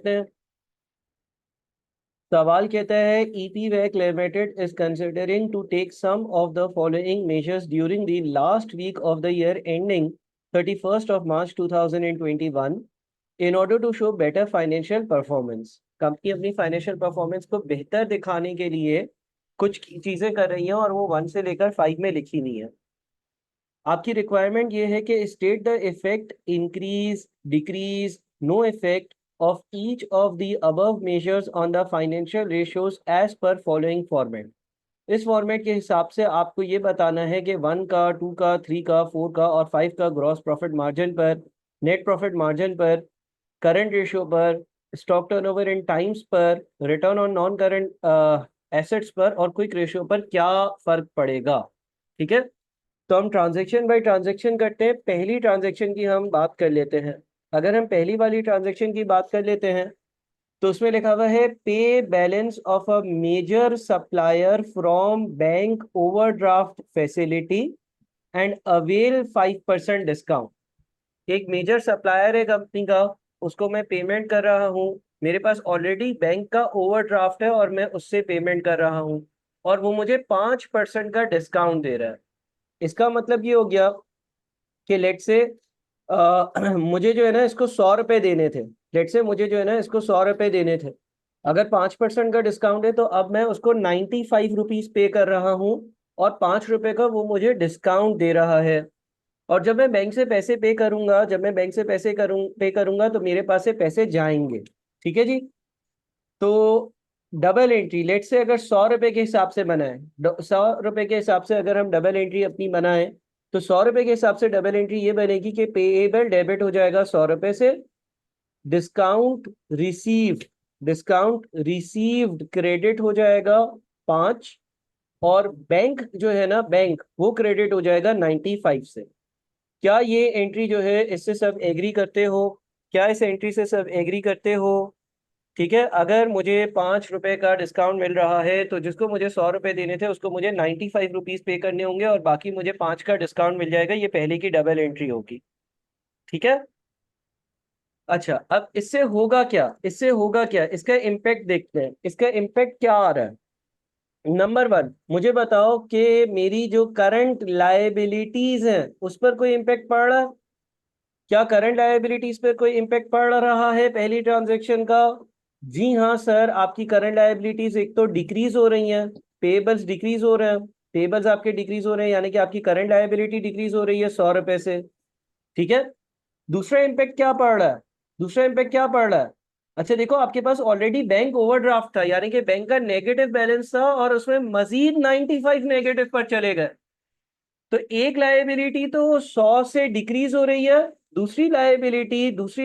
देखते हैं। सवाल कहता है EP Vac limited is considering to take some of the following measures during the last week of the year ending 31st of March 2021 in order to show better financial performance। Company अपनी financial performance को बेहतर दिखाने के लिए कुछ चीजें कर रही है और वो 1 से लेकर 5 में लिखी नहीं है। आपकी रिक्वायरमेंट ये है कि state the effect increase decrease no effect of each of the above measures on the financial ratios as per following format। इस फॉर्मेट के हिसाब से आपको ये बताना है कि 1 का 2 का 3 का 4 का और 5 का ग्रॉस प्रॉफिट मार्जिन पर, नेट प्रॉफिट मार्जिन पर, करंट रेशियो पर, स्टॉक टर्नओवर इन टाइम्स पर, return on non current assets पर और क्विक रेशियो पर क्या फर्क पड़ेगा। ठीक है, तो हम ट्रांजैक्शन बाय ट्रांजैक्शन करते हैं। पहली ट्रांजैक्शन की हम बात कर लेते हैं। अगर हम पहली वाली ट्रांजैक्शन की बात कर लेते हैं तो उसमें लिखा हुआ है pay balance of a major supplier from bank overdraft facility and avail 5% discount. एक मेजर सप्लायर है कंपनी का, उसको मैं पेमेंट कर रहा हूँ। मेरे पास ऑलरेडी बैंक का ओवरड्राफ्ट है और मैं उससे पेमेंट कर रहा हूँ और वो मुझे 5% का डिस्काउंट दे रहा है। इसका मतलब ये हो गया कि लेट से मुझे जो है ना इसको 100 रुपए देने थे। लेट से मुझे जो है ना इसको 100 रुपए देने थे। अगर 5% का डिस्काउंट है तो अब मैं उसको 95 रुपीज पे कर रहा हूँ और 5 रुपए का वो मुझे डिस्काउंट दे रहा है। और जब मैं बैंक से पैसे पे करूंगा, जब मैं बैंक से पे करूंगा तो मेरे पास से पैसे जाएंगे। ठीक है जी। तो डबल एंट्री लेट से अगर 100 रुपए के हिसाब से बनाए, 100 रुपए के हिसाब से अगर हम डबल एंट्री अपनी बनाए तो 100 रुपए के हिसाब से डबल एंट्री ये बनेगी कि पेएबल डेबिट हो जाएगा 100 रुपए से, डिस्काउंट रिसीव्ड क्रेडिट हो जाएगा 5 और बैंक जो है ना बैंक वो क्रेडिट हो जाएगा 95 से। क्या ये एंट्री जो है इससे सब एग्री करते हो? क्या इस एंट्री से सब एग्री करते हो? ठीक है, अगर मुझे 5 रुपए का डिस्काउंट मिल रहा है तो जिसको मुझे 100 रुपए देने थे उसको मुझे 95 रुपीज पे करने होंगे और बाकी मुझे 5 का डिस्काउंट मिल जाएगा। ये पहले की डबल एंट्री होगी। ठीक है। अच्छा, अब इससे होगा क्या, इसका इम्पैक्ट देखते हैं। इसका इम्पैक्ट क्या आ रहा है। नंबर 1, मुझे बताओ कि मेरी जो करंट लायबिलिटीज हैं उस पर कोई इम्पैक्ट पड़ रहा है? क्या करंट लायबिलिटीज पर कोई इम्पैक्ट पड़ रहा है पहली ट्रांजैक्शन का? जी हाँ सर, आपकी करंट लायबिलिटीज एक तो डिक्रीज हो रही हैं, पेबल्स डिक्रीज हो रहे हैं। पेबल्स आपके डिक्रीज हो रहे हैं यानी कि आपकी करंट लायबिलिटी डिक्रीज हो रही है 100 रुपए से। ठीक है। दूसरा इम्पैक्ट क्या पड़ रहा है? अच्छा देखो, आपके पास ऑलरेडी बैंक ओवरड्राफ्ट था यानी कि बैंक का नेगेटिव बैलेंस था और उसमें मजीद 95 नेगेटिव पर चले गए। तो एक लायबिलिटी तो 100 से डिक्रीज हो रही है, दूसरी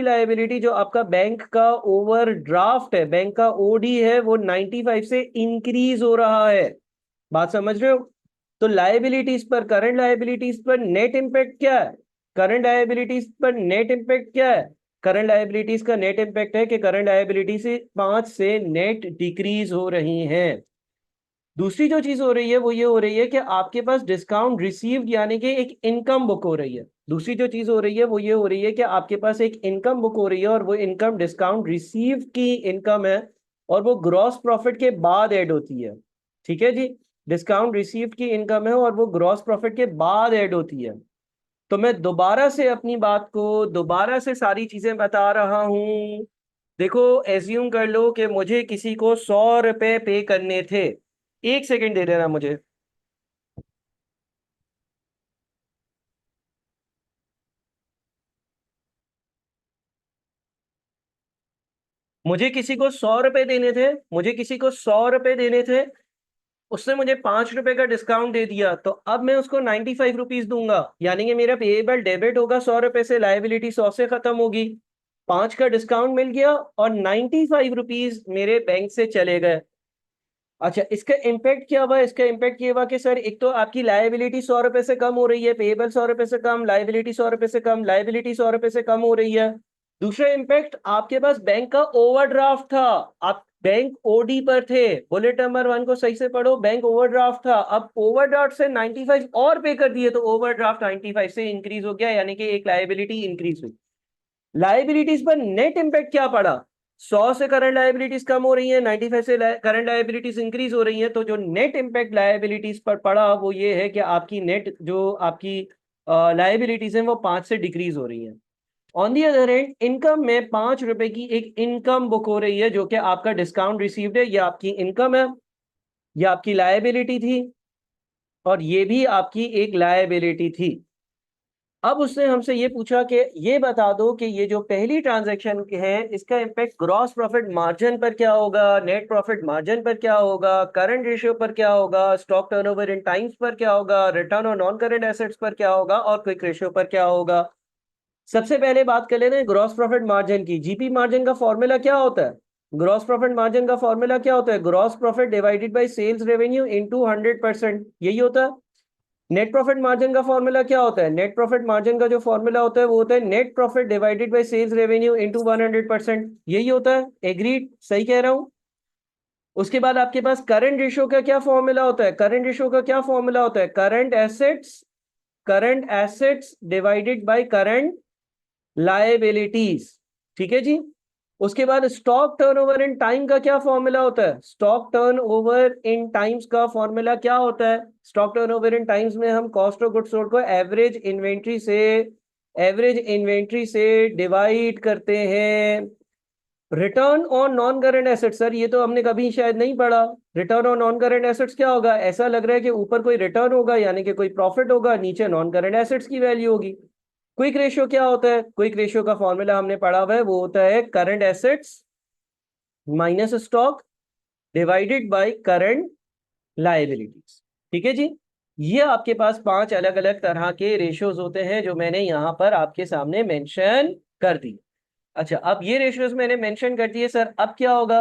लायबिलिटी जो आपका बैंक का ओवरड्राफ्ट है, बैंक का ओडी है, वो 95 से इंक्रीज हो रहा है। बात समझ रहे हो? तो लायबिलिटीज पर, करंट लायबिलिटीज पर नेट इंपैक्ट क्या है? करंट लायबिलिटीज का नेट इंपैक्ट है कि करंट लायबिलिटी से 5 से नेट डिक्रीज हो रही हैं। दूसरी जो चीज हो रही है वो ये हो रही है कि आपके पास डिस्काउंट रिसीव्ड यानी कि एक इनकम बुक हो रही है। दूसरी जो चीज हो रही है वो ये हो रही है कि आपके पास एक इनकम बुक हो रही है और वो इनकम डिस्काउंट रिसीव की इनकम है और वो ग्रॉस प्रॉफिट के बाद ऐड होती है। ठीक है जी, डिस्काउंट रिसीव की इनकम है और वो ग्रॉस प्रॉफिट के बाद ऐड होती है। तो मैं दोबारा से अपनी बात को दोबारा से सारी चीजें बता रहा हूं। देखो, एज्यूम कर लो कि मुझे किसी को 100 रुपए पे करने थे। एक सेकंड दे देना मुझे। मुझे किसी को 100 रुपए देने थे, उसने मुझे 5 रुपए का डिस्काउंट दे दिया तो अब मैं उसको 95 रुपीज दूंगा यानी कि मेरा पेएबल डेबिट होगा 100 रुपए से, लायबिलिटी 100 से खत्म होगी। 5 का डिस्काउंट मिल गया और 95 रुपीज मेरे बैंक से चले गए। अच्छा, इसका इम्पैक्ट क्या हुआ? इसका इम्पैक्ट ये हुआ कि सर एक तो आपकी लायबिलिटी 100 रुपए से कम हो रही है, पेएबल 100 रुपए से कम, लायबिलिटी 100 रुपए से कम, लायबिलिटी 100 रुपए से कम हो रही है। दूसरा इम्पैक्ट, आपके पास बैंक का ओवरड्राफ्ट था, आप बैंक ओडी पर थे। बुलेट नंबर 1 को सही से पढ़ो, बैंक ओवरड्राफ्ट था। अब ओवरड्राफ्ट से 95 और पे कर दिए तो ओवरड्राफ्ट 95 से इंक्रीज हो गया यानी कि एक लायबिलिटी इंक्रीज हुई। लायबिलिटीज पर नेट इंपैक्ट क्या पड़ा? 100 से करंट लायबिलिटीज कम हो रही है, 95 से करंट लायबिलिटीज इंक्रीज हो रही है, तो जो नेट इम्पैक्ट लायबिलिटीज पर पड़ा वो ये है कि आपकी नेट जो आपकी लायबिलिटीज है वो 5 से डिक्रीज हो रही है। On the other hand income में 5 रुपए की एक इनकम बुक हो रही है जो कि आपका डिस्काउंट रिसीव्ड है, ये आपकी इनकम है, ये आपकी लायबिलिटी थी और ये भी आपकी एक लायबिलिटी थी। अब उसने हमसे ये पूछा कि ये बता दो कि ये जो पहली ट्रांजैक्शन है इसका इम्पैक्ट ग्रॉस प्रॉफिट मार्जिन पर क्या होगा, नेट प्रॉफिट मार्जिन पर क्या होगा, करंट रेशियो पर क्या होगा, स्टॉक टर्नओवर इन टाइम्स पर क्या होगा, return on non current assets पर क्या होगा और क्विक रेशियो पर क्या होगा। सबसे पहले बात कर लेते हैं ग्रॉस प्रॉफिट मार्जिन की। जीपी मार्जिन का फॉर्मूला क्या होता है? ग्रॉस प्रॉफिट मार्जिन का फॉर्मूला क्या होता है? Gross profit divided by sales revenue into 100%, यही होता है। नेट प्रॉफिट मार्जिन का फॉर्मूला क्या होता है? नेट प्रॉफिट मार्जिन का जो फॉर्मूला होता है वो होता है net profit divided by sales revenue into 100%, यही होता है। एग्रीड? सही कह रहा हूं? उसके बाद आपके पास करंट रेशियो का क्या फॉर्मूला होता है? करंट रेशियो का क्या फॉर्मूला होता है? Current assets divided by current liabilities, ठीक है जी। उसके बाद स्टॉक टर्नओवर इन टाइम का क्या फॉर्मूला होता है? स्टॉक टर्नओवर इन टाइम्स का फॉर्मूला क्या होता है? स्टॉक टर्नओवर इन टाइम्स में हम कॉस्ट ऑफ गुड्स सोल्ड को एवरेज इन्वेंट्री से डिवाइड करते हैं। Return on non current assets, sir ये तो हमने कभी शायद नहीं पढ़ा। Return on non current assets क्या होगा? ऐसा लग रहा है कि ऊपर कोई रिटर्न होगा यानी कि कोई प्रॉफिट होगा, नीचे नॉन करंट एसेट्स की वैल्यू होगी। क्विक रेशियो क्या होता है? क्विक रेशियो का फॉर्मूला हमने पढ़ा हुआ है, वो होता है current assets minus stock divided by current liabilities, ठीक है जी। ये आपके पास 5 अलग अलग तरह के रेशियोज होते हैं जो मैंने यहां पर आपके सामने मेंशन कर दी। अच्छा, अब ये रेशियोज मैंने मेंशन कर दिए सर, अब क्या होगा?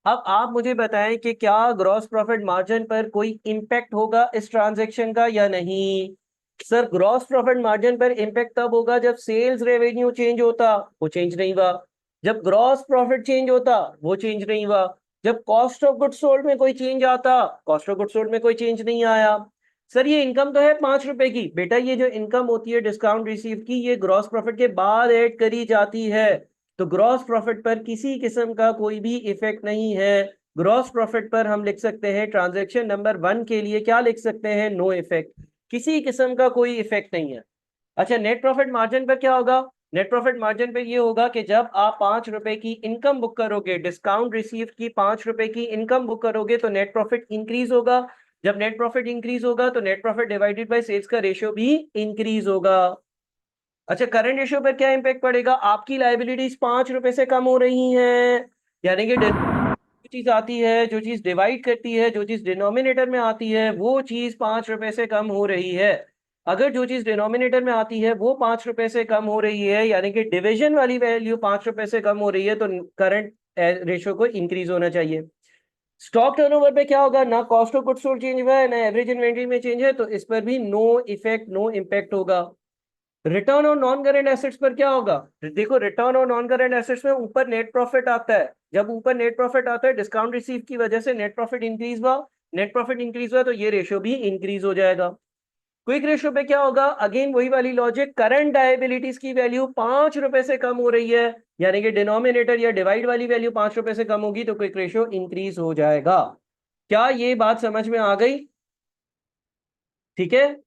अब आप मुझे बताएं कि क्या ग्रॉस प्रॉफिट मार्जिन पर कोई इंपैक्ट होगा इस ट्रांजैक्शन का या नहीं। सर ग्रॉस प्रॉफिट मार्जिन पर इंपैक्ट तब होगा जब सेल्स रेवेन्यू चेंज होता, वो चेंज नहीं हुआ। जब ग्रॉस प्रॉफिट चेंज होता, वो चेंज नहीं हुआ। जब कॉस्ट ऑफ गुड्स सोल्ड में कोई चेंज आता, कॉस्ट ऑफ गुड्स सोल्ड में कोई चेंज नहीं आया। सर ये इनकम तो है 5 रुपए की, बेटा ये जो इनकम होती है डिस्काउंट रिसीव की, ये ग्रॉस प्रॉफिट के बाद ऐड करी जाती है, तो ग्रॉस प्रॉफिट पर किसी किस्म का कोई भी इफेक्ट नहीं है। ग्रॉस प्रॉफिट पर हम लिख सकते हैं ट्रांजैक्शन नंबर 1 के लिए क्या लिख सकते हैं? नो इफेक्ट, किसी किस्म का कोई इफेक्ट नहीं है। अच्छा, नेट प्रॉफिट मार्जिन पर क्या होगा? नेट प्रॉफिट मार्जिन पे ये होगा कि जब आप 5 रुपए की इनकम बुक करोगे, डिस्काउंट रिसीव की 5 रुपए की इनकम बुक करोगे, तो नेट प्रॉफिट इंक्रीज होगा। जब नेट प्रॉफिट इंक्रीज होगा तो net profit divided by sales का रेशियो भी इंक्रीज होगा। अच्छा, करंट रेशियो पर क्या इंपैक्ट पड़ेगा? आपकी लायबिलिटीज 5 रुपए से कम हो रही हैं, यानी कि जो चीज आती है, जो चीज डिवाइड करती है, जो चीज डिनोमिनेटर में आती है, वो चीज 5 रुपए से कम हो रही है। अगर जो चीज डिनोमिनेटर में आती है वो 5 रुपए से कम हो रही है, यानी कि डिवीजन वाली वैल्यू 5 रुपए से कम हो रही है, तो करंट रेशियो को इंक्रीज होना चाहिए। स्टॉक टर्नओवर पे क्या होगा? ना cost of goods sold change हुआ है, ना एवरेज इन्वेंट्री में चेंज है, तो इस पर भी नो इफेक्ट, नो इम्पैक्ट होगा। Return on non current assets पर क्या होगा? देखो, return on non current assets में ऊपर नेट प्रॉफिट आता है। जब ऊपर नेट प्रॉफिट आता है, डिस्काउंट रिसीव की वजह से नेट प्रॉफिट इंक्रीज हुआ, नेट प्रॉफिट इंक्रीज हुआ तो ये रेशियो भी इंक्रीज हो जाएगा। क्विक रेशियो पे क्या होगा? अगेन वही वाली लॉजिक, करंट लायबिलिटीज की वैल्यू 5 रुपए से कम हो रही है, यानी कि डिनोमिनेटर या डिवाइड वाली वैल्यू 5 रुपए से कम होगी तो क्विक रेशियो इंक्रीज हो जाएगा। क्या ये बात समझ में आ गई? ठीक है,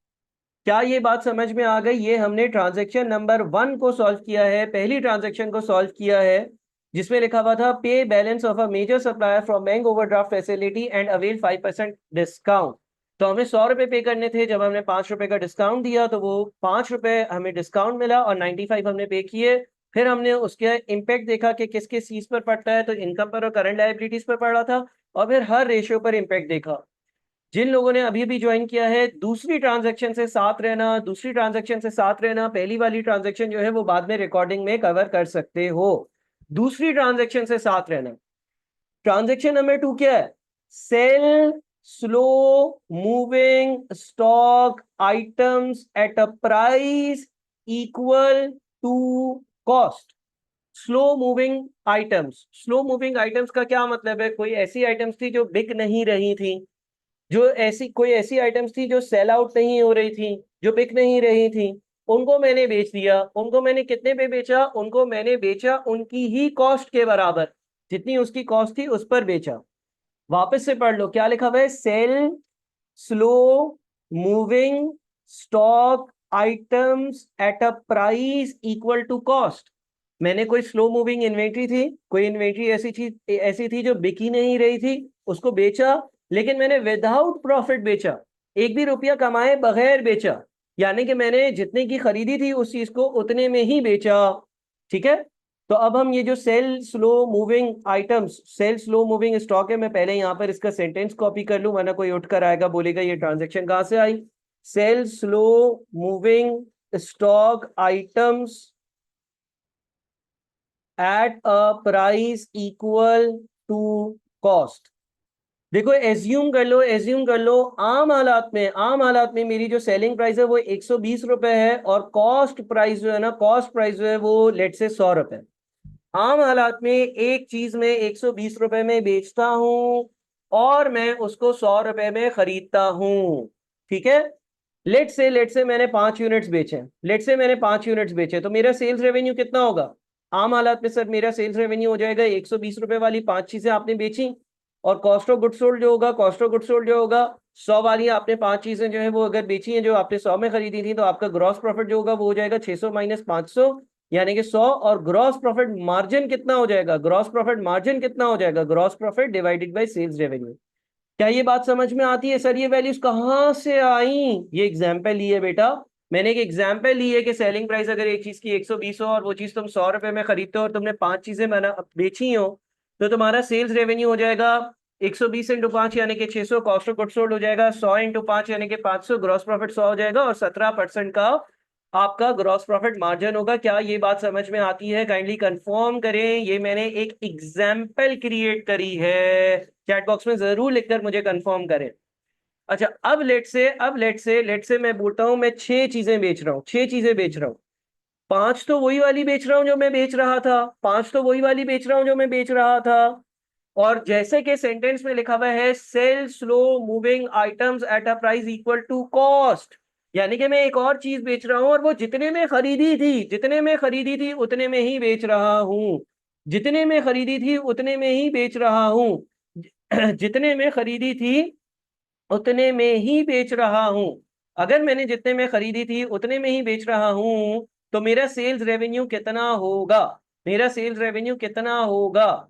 क्या ये बात समझ में आ गई? ये हमने ट्रांजैक्शन नंबर 1 को सॉल्व किया है, पहली ट्रांजैक्शन को सॉल्व किया है, जिसमें लिखा हुआ था pay balance of a major supplier from bank overdraft facility and avail 5% discount. तो हमें 100 रुपए पे करने थे, जब हमने 5 रुपए का डिस्काउंट दिया तो वो 5 रुपए हमें डिस्काउंट मिला और 95 हमने पे किए। फिर हमने उसके इम्पैक्ट देखा कि किस किस चीज पर पड़ता है, तो इनकम पर और करंट लायबिलिटीज पर पड़ा था, और फिर हर रेशियो पर इम्पैक्ट देखा। जिन लोगों ने अभी भी ज्वाइन किया है, दूसरी ट्रांजैक्शन से साथ रहना, दूसरी ट्रांजैक्शन से साथ रहना, पहली वाली ट्रांजैक्शन जो है वो बाद में रिकॉर्डिंग में कवर कर सकते हो। दूसरी ट्रांजैक्शन से साथ रहना। ट्रांजैक्शन नंबर 2 क्या है? Sell slow moving stock items at a price equal to cost. Slow moving items, slow moving items का क्या मतलब है? कोई ऐसी आइटम्स थी जो बिक नहीं रही थी, जो ऐसी कोई ऐसी आइटम्स थी जो सेल आउट नहीं हो रही थी, जो बिक नहीं रही थी, उनको मैंने बेच दिया। उनको मैंने कितने पे बेचा? उनको मैंने बेचा उनकी ही कॉस्ट के बराबर। जितनी उसकी कॉस्ट थी उस पर बेचा। वापस से पढ़ लो क्या लिखा हुआ है, sell slow moving stock items at a price equal to cost. मैंने कोई स्लो मूविंग इन्वेंट्री थी, कोई इन्वेंट्री ऐसी थी जो बिकी नहीं रही थी, उसको बेचा, लेकिन मैंने विदाउट प्रॉफिट बेचा, एक भी रुपया कमाए बगैर बेचा, यानी कि मैंने जितने की खरीदी थी उस चीज को उतने में ही बेचा। ठीक है, तो अब हम ये जो sell slow moving items, sell slow moving stock है, मैं पहले यहाँ पर इसका सेंटेंस कॉपी कर लूं, वरना कोई उठकर आएगा बोलेगा ये ट्रांजेक्शन कहाँ से आई। Sell slow moving stock items at a price equal to cost. देखो एज्यूम कर लो आम हालात में मेरी जो सेलिंग प्राइस है वो 120 रुपए है, और कॉस्ट प्राइस जो है ना, कॉस्ट प्राइस जो है वो लेट से 100 रुपए। आम हालात में एक चीज में 120 रुपए में बेचता हूं और मैं उसको 100 रुपए में खरीदता हूं। ठीक है, लेट से मैंने 5 यूनिट्स बेचे, तो मेरा सेल्स रेवेन्यू कितना होगा? आम हालात में सर मेरा सेल्स रेवेन्यू हो जाएगा 120 रुपए वाली 5 चीजें आपने बेची, और कॉस्ट ऑफ गुड सोल्ड जो होगा, 100 वाली आपने 5 चीजें जो है वो अगर बेची हैं जो आपने 100 में खरीदी थी, तो आपका ग्रॉस प्रॉफिट जो होगा वो हो जाएगा 600 माइनस 500 यानी कि 100। और ग्रॉस प्रॉफिट मार्जिन कितना हो जाएगा? Gross profit divided by sales revenue. क्या ये बात समझ में आती है? सर ये वैल्यूज कहाँ से आई? ये एग्जाम्पल ली है बेटा, मैंने एक एग्जाम्पल ली है कि सेलिंग प्राइस अगर एक चीज की 120 हो और वो चीज तुम 100 रुपए में खरीदते हो और तुमने 5 चीजें बेची हो, तो तुम्हारा सेल्स रेवेन्यू हो जाएगा 120 इंटू 5 यानी कि 600, कॉस्ट ऑफ गुड्स सोल्ड हो जाएगा 100 इंटू 5 यानी कि 500, ग्रॉस प्रॉफिट 100 हो जाएगा, और 17% का आपका ग्रॉस प्रॉफिट मार्जिन होगा। क्या ये बात समझ में आती है? काइंडली कंफर्म करें, ये मैंने एक एग्जाम्पल क्रिएट करी है, चैट बॉक्स में जरूर लिखकर मुझे कंफर्म करें। अच्छा, लेट से मैं बोलता हूं मैं 6 चीजें बेच रहा हूं, 6 चीजें बेच रहा हूं, 5 तो वही वाली बेच रहा हूं जो मैं बेच रहा था, 5 तो वही वाली बेच रहा हूं जो मैं बेच रहा था। और जैसे कि सेंटेंस में लिखा हुआ है sell slow moving items at a price equal to cost, यानी कि मैं एक और चीज बेच रहा हूं और वो जितने में खरीदी थी उतने में ही बेच रहा हूं, जितने में खरीदी थी उतने में ही बेच रहा हूं जितने में खरीदी थी उतने में ही बेच रहा हूं। अगर मैंने जितने में खरीदी थी उतने में ही बेच रहा हूं, तो मेरा सेल्स रेवेन्यू कितना होगा?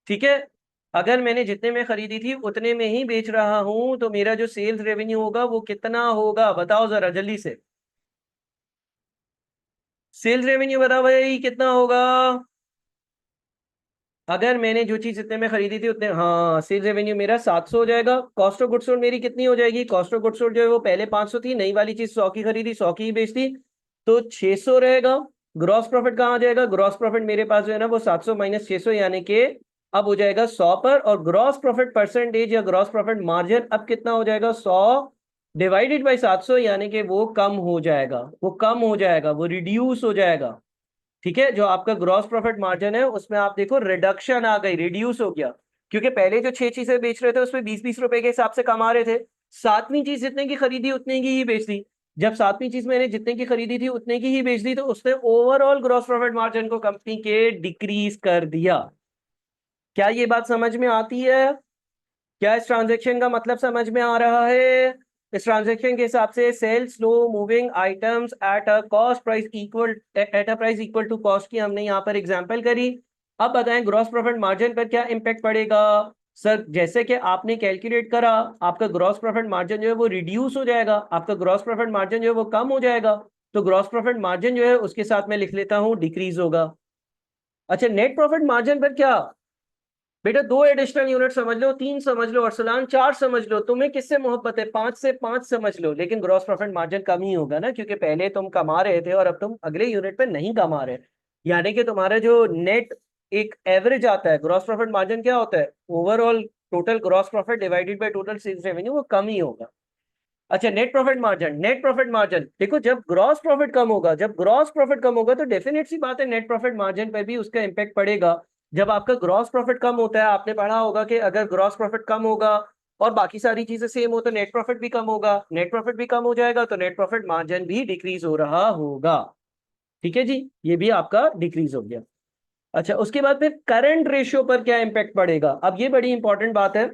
ठीक है, अगर मैंने जितने में खरीदी थी उतने में ही बेच रहा हूं, तो मेरा जो सेल्स रेवेन्यू होगा वो कितना होगा? बताओ जरा जल्दी से, सेल्स रेवेन्यू बताओ भाई कितना होगा? अगर मैंने जो चीज जितने में खरीदी थी उतने, हाँ, सेल्स रेवेन्यू मेरा 700 हो जाएगा। कॉस्ट ऑफ गुड्स सोल्ड मेरी कितनी हो जाएगी? कॉस्ट ऑफ गुड्स सोल्ड जो है वो पहले 500 थी, नई वाली चीज 100 की खरीदी, 100 की ही बेचती, तो 600 रहेगा। ग्रॉस प्रॉफिट कहाँ आ जाएगा? ग्रॉस प्रॉफिट मेरे पास जो है ना वो 700 माइनस 600 यानी कि अब हो जाएगा 100 पर, और ग्रॉस प्रॉफिट परसेंटेज या ग्रॉस प्रॉफिट मार्जिन अब कितना हो जाएगा? 100 डिवाइडेड बाई 700 यानी कि वो कम हो जाएगा, वो रिड्यूस हो जाएगा। ठीक है, जो आपका ग्रॉस प्रॉफिट मार्जिन है उसमें आप देखो रिडक्शन आ गई, रिड्यूस हो गया, क्योंकि पहले जो 6 चीजें बेच रहे थे उसमें 20-20 रुपए के हिसाब से कमा रहे थे, सातवीं चीज जितने की खरीदी उतने की ही बेच दी। जब सातवीं चीज मैंने जितने की खरीदी थी उतने की ही बेच दी, तो उसने ओवरऑल ग्रॉस प्रॉफिट मार्जिन को कंपनी के डिक्रीज कर दिया। क्या ये बात समझ में आती है? क्या इस ट्रांजेक्शन का मतलब समझ में आ रहा है? इस ट्रांजेक्शन के हिसाब से sell slow moving items at a price equal to cost की हमने यहाँ पर एग्जांपल करी। अब बताएं ग्रॉस प्रॉफिट मार्जिन पर क्या इम्पैक्ट पड़ेगा? सर जैसे कि आपने कैलकुलेट करा, आपका ग्रॉस प्रॉफिट मार्जिन जो है वो रिड्यूस हो जाएगा, आपका ग्रॉस प्रॉफिट मार्जिन जो है वो कम हो जाएगा, तो ग्रॉस प्रॉफिट मार्जिन जो है उसके साथ मैं लिख लेता हूँ डिक्रीज होगा। अच्छा, नेट प्रॉफिट मार्जिन पर क्या? बेटा 2 एडिशनल यूनिट समझ लो, 3 समझ लो, अरसलान 4 समझ लो, तुम्हें किससे मोहब्बत है? 5 से 5 समझ लो, लेकिन ग्रॉस प्रॉफिट मार्जिन कम ही होगा ना, क्योंकि पहले तुम कमा रहे थे और अब तुम अगले यूनिट पे नहीं कमा रहे, यानी कि तुम्हारा जो नेट एक एवरेज आता है, ग्रॉस प्रॉफिट मार्जिन क्या होता है? Overall total gross profit divided by total sales revenue, वो कम ही होगा। अच्छा, नेट प्रॉफिट मार्जिन देखो, जब ग्रॉस प्रॉफिट कम होगा तो डेफिनेट सी बात है नेट प्रॉफिट मार्जिन पर भी उसका इंपैक्ट पड़ेगा। जब आपका ग्रॉस प्रॉफिट कम होता है, आपने पढ़ा होगा कि अगर ग्रॉस प्रॉफिट कम होगा और बाकी सारी चीजें सेम हो तो नेट प्रॉफिट भी कम होगा, नेट प्रॉफिट भी कम हो जाएगा तो नेट प्रॉफिट मार्जिन भी डिक्रीज हो रहा होगा। ठीक है जी, ये भी आपका डिक्रीज हो गया। अच्छा, उसके बाद फिर करंट रेशियो पर क्या इंपैक्ट पड़ेगा? अब ये बड़ी इंपॉर्टेंट बात है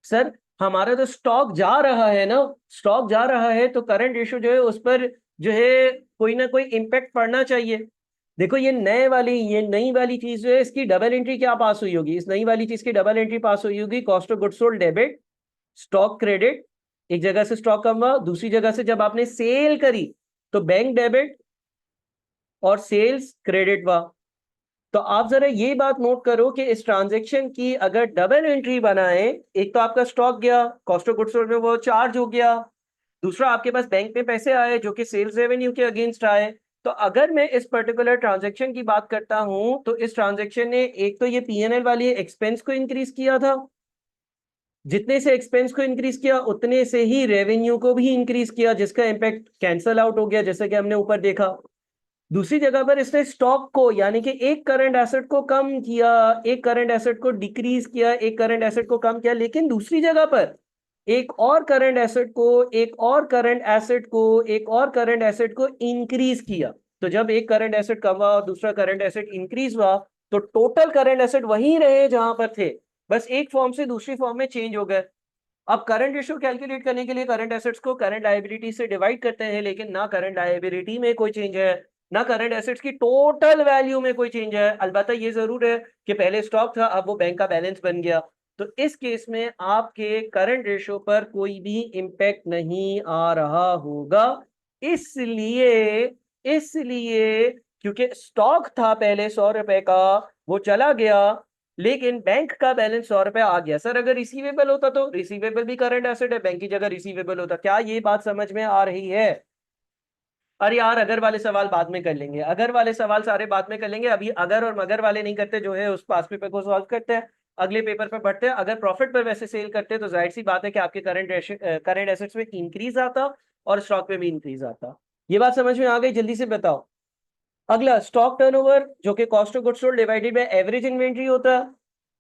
सर। हमारा तो स्टॉक जा रहा है ना, स्टॉक जा रहा है तो करंट रेशियो जो है उस पर जो है कोई ना कोई इंपैक्ट पड़ना चाहिए। देखो ये नई वाली चीज जो है इसकी डबल एंट्री क्या पास हुई होगी? इस नई वाली चीज की डबल एंट्री पास हुई होगी, cost of goods sold debit, stock credit. एक जगह से स्टॉक कम हुआ, दूसरी जगह से जब आपने सेल करी तो बैंक डेबिट और सेल्स क्रेडिट हुआ। तो आप जरा ये बात नोट करो कि इस ट्रांजैक्शन की अगर डबल एंट्री बनाए, एक तो आपका स्टॉक गया, कॉस्ट ऑफ गुड्स सोल्ड में वो चार्ज हो गया, दूसरा आपके पास बैंक में पैसे आए जो कि सेल्स रेवेन्यू के अगेंस्ट आए। तो अगर मैं इस पर्टिकुलर ट्रांजैक्शन की बात करता हूं तो इस ट्रांजैक्शन ने एक तो ये पीएनएल वाली एक्सपेंस को इंक्रीज किया था, जितने से एक्सपेंस को इंक्रीज किया उतने से ही रेवेन्यू को भी इंक्रीज किया, जिसका इंपैक्ट कैंसल आउट हो गया जैसे कि हमने ऊपर देखा। दूसरी जगह पर इसने स्टॉक को यानी कि एक करंट एसेट को कम किया, एक करंट एसेट को डिक्रीज किया, एक करंट एसेट को कम किया, लेकिन दूसरी जगह पर एक और करंट एसेट को, एक और करंट एसेट को, एक और करंट एसेट को इंक्रीज किया। तो जब एक करंट एसेट कम हुआ और दूसरा करंट एसेट इंक्रीज हुआ तो टोटल करंट एसेट वहीं रहे जहां पर थे, बस एक फॉर्म से दूसरी फॉर्म में चेंज हो गए। अब करंट रेशियो कैलकुलेट करने के लिए करंट एसेट्स को करंट लायबिलिटी से डिवाइड करते हैं, लेकिन ना करंट लायबिलिटी में कोई चेंज है ना करंट एसेट्स की टोटल वैल्यू में कोई चेंज है। अलबत्ता ये जरूर है कि पहले स्टॉक था अब वो बैंक का बैलेंस बन गया। तो इस केस में आपके करंट रेशियो पर कोई भी इंपैक्ट नहीं आ रहा होगा, इसलिए इसलिए क्योंकि स्टॉक था पहले 100 रुपए का, वो चला गया, लेकिन बैंक का बैलेंस 100 रुपए आ गया। सर अगर रिसीवेबल होता तो रिसीवेबल भी करंट एसेट है, बैंक की जगह रिसीवेबल होता। क्या ये बात समझ में आ रही है? अरे यार अगर वाले सवाल बाद में कर लेंगे, अगर वाले सवाल सारे बाद में कर लेंगे, अभी अगर और मगर वाले नहीं करते जो है उस पास पेपर को सॉल्व करते हैं, अगले पेपर पर बढ़ते हैं। अगर प्रॉफिट पर वैसे सेल करते हैं तो जाहिर सी बात है कि आपके करंट एसेट्स में इंक्रीज आता और स्टॉक में भी इंक्रीज आता। ये बात समझ में आ गई? जल्दी से बताओ। अगला स्टॉक टर्नओवर जो कि cost of goods sold divided by average inventory होता है।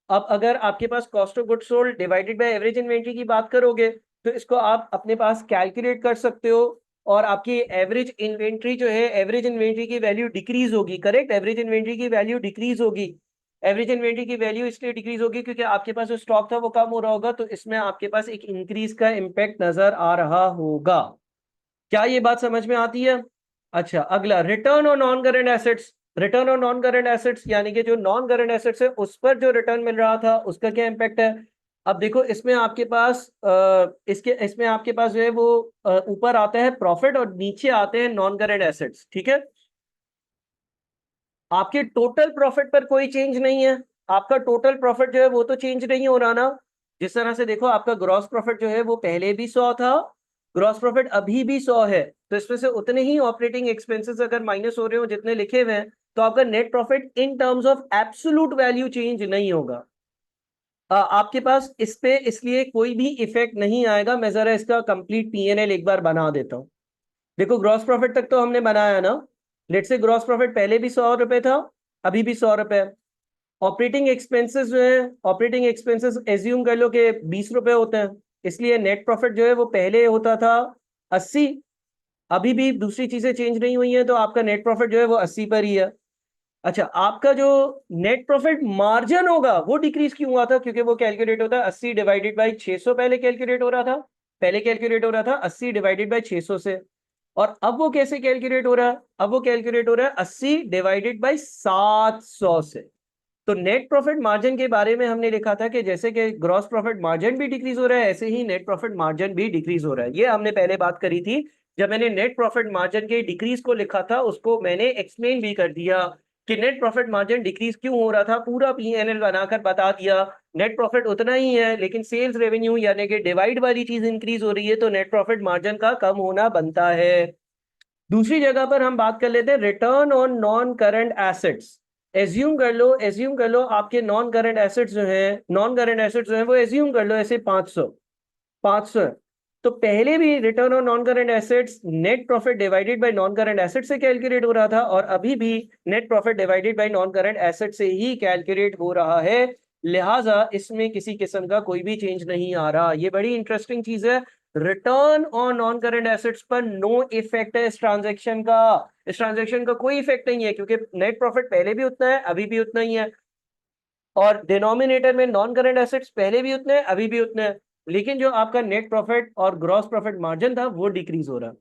अब अगर आपके पास cost of goods sold divided by average inventory की बात करोगे तो इसको आप अपने पास कैलकुलेट कर सकते हो, और आपकी एवरेज इन्वेंट्री जो है, एवरेज इन्वेंट्री की वैल्यू डिक्रीज होगी। करेक्ट, एवरेज इन्वेंट्री की वैल्यू डिक्रीज होगी। एवरेज इन्वेंट्री की वैल्यू इसलिए डिक्रीज होगी क्योंकि आपके पास जो स्टॉक था वो कम हो रहा होगा, तो इसमें आपके पास एक इंक्रीज का इंपैक्ट नजर आ रहा होगा। क्या ये बात समझ में आती है? अच्छा, अगला return on non current assets. Return on non current assets यानी कि जो नॉन करंट एसेट्स है उस पर जो रिटर्न मिल रहा था उसका क्या इंपैक्ट है? अब देखो इसमें आपके पास इसमें आपके पास जो है वो ऊपर आता है प्रॉफिट और नीचे आते हैं नॉन करंट एसेट्स। ठीक है, आपके टोटल प्रॉफिट पर कोई चेंज नहीं है, आपका टोटल प्रॉफिट जो है वो तो चेंज नहीं हो रहा ना। जिस तरह से देखो आपका ग्रॉस प्रॉफिट जो है वो पहले भी 100 था, ग्रॉस प्रॉफिट अभी भी 100 है, तो इसमें से उतने ही ऑपरेटिंग एक्सपेंसेस अगर माइनस हो रहे हो जितने लिखे हुए हैं, तो आपका net profit in terms of absolute value change नहीं होगा। आपके पास इस पे इसलिए कोई भी इफेक्ट नहीं आएगा। मैं जरा इसका कंप्लीट पीएनएल एक बार बना देता हूं। देखो ग्रॉस प्रॉफिट तक तो हमने बनाया ना, लेट से ग्रॉस प्रॉफिट पहले भी 100 रुपए था, अभी भी 100 रुपए। ऑपरेटिंग एक्सपेंसेस जो है, ऑपरेटिंग एक्सपेंसेस एज्यूम कर लो कि 20 रुपए होते हैं, इसलिए नेट प्रॉफिट जो है वो पहले होता था 80, अभी भी दूसरी चीजें चेंज नहीं हुई है तो आपका नेट प्रॉफिट जो है वो 80 पर ही है। अच्छा, आपका जो नेट प्रॉफिट मार्जिन होगा वो डिक्रीज क्यों हुआ था? क्योंकि वो कैलकुलेट होता है 80 डिवाइडेड बाई 600, पहले कैलकुलेट हो रहा था, पहले कैलकुलेट हो रहा था 80 डिवाइडेड बाई 600 से, और अब वो कैसे कैलकुलेट हो रहा है? अब वो कैलकुलेट हो रहा है 80 डिवाइडेड बाई 700 से। तो नेट प्रॉफिट मार्जिन के बारे में हमने लिखा था कि जैसे कि ग्रॉस प्रॉफिट मार्जिन भी डिक्रीज हो रहा है, ऐसे ही नेट प्रॉफिट मार्जिन भी डिक्रीज हो रहा है। ये हमने पहले बात करी थी। जब मैंने नेट प्रॉफिट मार्जिन के डिक्रीज को लिखा था उसको मैंने एक्सप्लेन भी कर दिया कि नेट प्रॉफिट मार्जिन डिक्रीज क्यों हो रहा था, पूरा पीएनएल बनाकर बता दिया। नेट प्रॉफिट उतना ही है लेकिन सेल्स रेवेन्यू यानी कि डिवाइड वाली चीज इंक्रीज हो रही है, तो नेट प्रॉफिट मार्जिन का कम होना बनता है। दूसरी जगह पर हम बात कर लेते हैं return on non current assets. Assume कर लो आपके नॉन करंट एसेट्स जो है, नॉन करंट एसेट्स जो है वो एज्यूम कर लो ऐसे 500 है। तो पहले भी return on non current assets net profit divided bye non current asset से कैलकुलेट हो रहा था, और अभी भी net profit divided bye non current asset से ही कैलकुलेट हो रहा है। लिहाजा इसमें किसी किस्म का कोई भी चेंज नहीं आ रहा। ये बड़ी इंटरेस्टिंग चीज है, return on non current assets पर नो इफेक्ट है इस ट्रांजेक्शन का। इस ट्रांजेक्शन का कोई इफेक्ट नहीं है, क्योंकि नेट प्रॉफिट पहले भी उतना है, अभी भी उतना ही है, और डिनोमिनेटर में नॉन करंट एसेट्स पहले भी उतने हैं, अभी भी उतने हैं, लेकिन जो आपका नेट प्रॉफिट और ग्रॉस प्रॉफिट मार्जिन था वो डिक्रीज हो रहा है।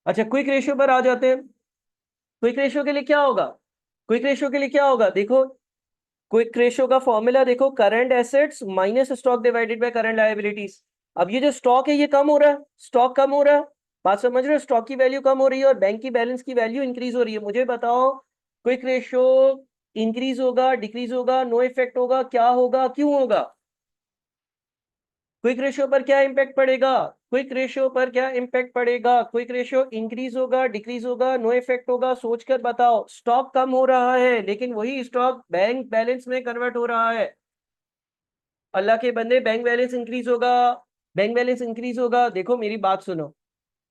अच्छा, क्विक रेशियो पर आ जाते हैं। क्विक रेशियो के लिए क्या होगा? क्विक रेशियो के लिए क्या होगा, देखो क्विक रेशियो का फॉर्मूला देखो, current assets minus stock divided by current liabilities. अब ये जो स्टॉक है ये कम हो रहा है, स्टॉक कम हो रहा है, बात समझ रहे हो? स्टॉक की वैल्यू कम हो रही है और बैंक की बैलेंस की वैल्यू इंक्रीज हो रही है। मुझे बताओ, क्विक रेशियो इंक्रीज होगा, डिक्रीज होगा, नो इफेक्ट होगा, क्या होगा, क्यों होगा? क्विक रेशियो पर क्या इंपैक्ट पड़ेगा? क्विक रेशियो पर क्या इंपैक्ट पड़ेगा? क्विक रेशियो इंक्रीज होगा, डिक्रीज होगा, नो इफेक्ट होगा, सोचकर बताओ। स्टॉक कम हो रहा है, लेकिन वही स्टॉक बैंक बैलेंस में कन्वर्ट हो रहा है। अल्लाह के बंदे, बैंक बैलेंस इंक्रीज होगा, बैंक बैलेंस इंक्रीज होगा। देखो मेरी बात सुनो,